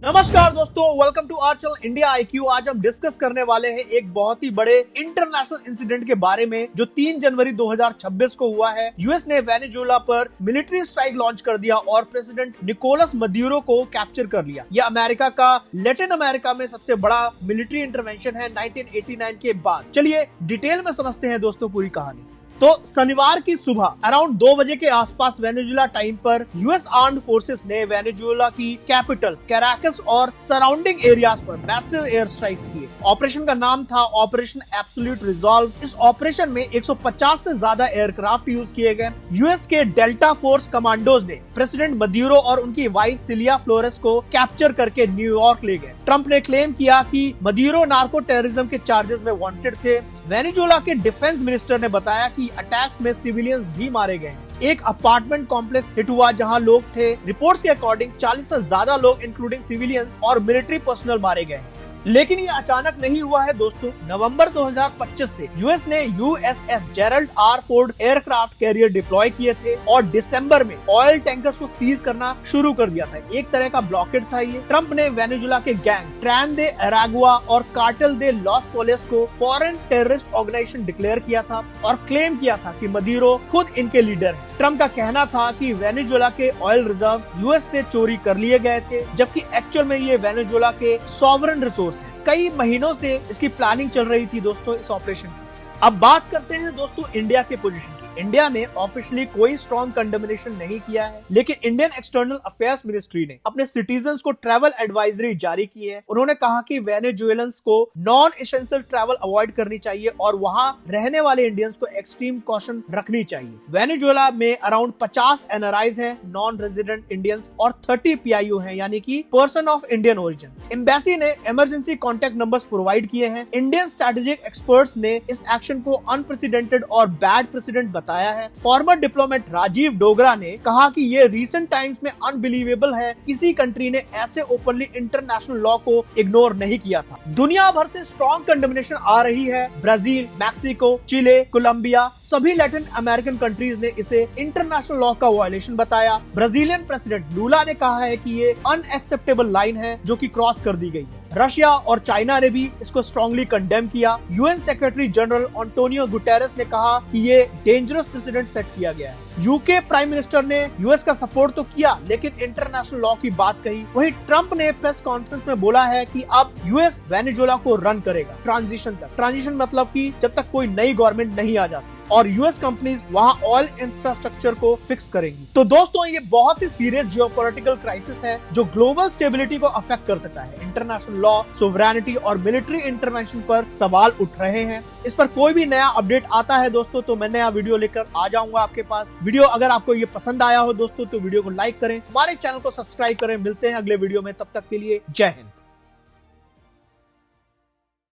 नमस्कार दोस्तों, welcome to our channel India IQ। आज हम डिस्कस करने वाले हैं एक बहुत ही बड़े इंटरनेशनल इंसिडेंट के बारे में जो 3 जनवरी 2026 को हुआ है। यूएस ने वेनेजुएला पर मिलिट्री स्ट्राइक लॉन्च कर दिया और प्रेसिडेंट निकोलस मदुरो को कैप्चर कर लिया। यह अमेरिका का लैटिन अमेरिका में सबसे बड़ा मिलिट्री इंटरवेंशन है 1989 के बाद। चलिए डिटेल में समझते हैं दोस्तों पूरी कहानी। तो शनिवार की सुबह अराउंड 2 बजे के आसपास वेनेजुएला टाइम पर यूएस आर्म्ड फोर्सेस ने वेनेजुएला की कैपिटल कैराकस और सराउंडिंग एरियाज पर मैसिव एयर स्ट्राइक्स किए। ऑपरेशन का नाम था ऑपरेशन एब्सोल्यूट रिजॉल्व। इस ऑपरेशन में 150 से ज्यादा एयरक्राफ्ट यूज किए गए। यूएस के डेल्टा फोर्स कमांडोज ने प्रेसिडेंट मदुरो और उनकी वाइफ सिलिया फ्लोरेस को कैप्चर करके न्यूयॉर्क ले गए। ट्रंप ने क्लेम किया कि मदुरो नार्को टेररिज्म के चार्जेस में वांटेड थे। वेनेजुएला के डिफेंस मिनिस्टर ने बताया कि अटैक्स में सिविलियंस भी मारे गए। एक अपार्टमेंट कॉम्प्लेक्स हिट हुआ जहां लोग थे। रिपोर्ट्स के अकॉर्डिंग 40 से ज्यादा लोग इंक्लूडिंग सिविलियंस और मिलिट्री पर्सनल मारे गए हैं। लेकिन ये अचानक नहीं हुआ है दोस्तों। नवंबर 2025 से यूएस ने USS Gerald R Ford aircraft carrier deploy किए थे और दिसंबर में ऑयल टैंकर्स को सीज करना शुरू कर दिया था। एक तरह का ब्लॉकेड था ये। ट्रंप ने वेनेजुएला के गैंग्स ट्रैन दे अरागुआ और कार्टेल दे लॉस सोलेस को फॉरेन टेररिस्ट ऑर्गेनाइजेशन डिक्लेयर किया था और क्लेम किया था कि मदुरो खुद इनके लीडर है। ट्रंप का कहना था कि वेनेजुएला के ऑयल रिजर्व्स यूएस से चोरी कर लिए गए थे, जबकि एक्चुअल में ये वेनेजुएला के सॉवरेन रिसोर्स है। कई महीनों से इसकी प्लानिंग चल रही थी दोस्तों इस ऑपरेशन की। अब बात करते हैं दोस्तों इंडिया के पोजीशन की। इंडिया ने ऑफिशियली कोई स्ट्रॉन्ग कंडेमनेशन नहीं किया है, लेकिन इंडियन एक्सटर्नल अफेयर्स मिनिस्ट्री ने अपने सिटीजन्स को ट्रैवल एडवाइजरी जारी की है। उन्होंने कहा कि वेनेजुएलन्स को नॉन एसेंशियल ट्रैवल अवॉइड करनी चाहिए और वहां रहने वाले इंडियंस को एक्सट्रीम कॉशन रखनी चाहिए। वेनेजुएला में अराउंड 50 NRIs हैं, नॉन रेजिडेंट इंडियंस, और 30 PIO हैं, यानी कि person of Indian origin. Embassy ने इमरजेंसी कॉन्टेक्ट नंबर्स प्रोवाइड किए हैं। इंडियन स्ट्रेटेजिक एक्सपर्ट्स ने इस एक्शन को अनप्रेसिडेंटेड और बैड प्रेसिडेंट बताया है। फॉर्मर डिप्लोमेट राजीव डोगरा ने कहा कि ये रीसेंट टाइम्स में अनबिलीवेबल है, किसी कंट्री ने ऐसे ओपनली इंटरनेशनल लॉ को इग्नोर नहीं किया था। दुनिया भर से स्ट्रॉन्ग कंडेमनेशन आ रही है। ब्राजील, मैक्सिको, चिले, कोलंबिया, सभी लैटिन अमेरिकन कंट्रीज ने इसे इंटरनेशनल लॉ का वायलेशन बताया। ब्राजीलियन प्रेसिडेंट लूला ने कहा है कि ये अनएक्सेप्टेबल लाइन है जो कि क्रॉस कर दी गई है। रशिया और चाइना ने भी इसको स्ट्रांगली कंडेम किया। UN secretary general Antonio Guterres ने कहा कि ये डेंजरस प्रेसिडेंट सेट किया गया है। यूके प्राइम मिनिस्टर ने यूएस का सपोर्ट तो किया, लेकिन इंटरनेशनल लॉ की बात कही। वहीं ट्रंप ने प्रेस कॉन्फ्रेंस में बोला है कि अब यूएस वेनेजुएला को रन करेगा ट्रांजिशन तक। ट्रांजिशन मतलब कि जब तक कोई नई गवर्नमेंट नहीं आ जाती, और यूएस कंपनीज वहां ऑयल इंफ्रास्ट्रक्चर को फिक्स करेंगी। तो दोस्तों ये बहुत ही सीरियस जियोपॉलिटिकल क्राइसिस है जो ग्लोबल स्टेबिलिटी को अफेक्ट कर सकता है। इंटरनेशनल लॉ, सोवरेनिटी और मिलिट्री इंटरवेंशन पर सवाल उठ रहे हैं। इस पर कोई भी नया अपडेट आता है दोस्तों तो मैं नया वीडियो लेकर आ जाऊंगा आपके पास। वीडियो अगर आपको ये पसंद आया हो दोस्तों तो वीडियो को लाइक करें, हमारे चैनल को सब्सक्राइब करें। मिलते हैं अगले वीडियो में, तब तक के लिए जय हिंद।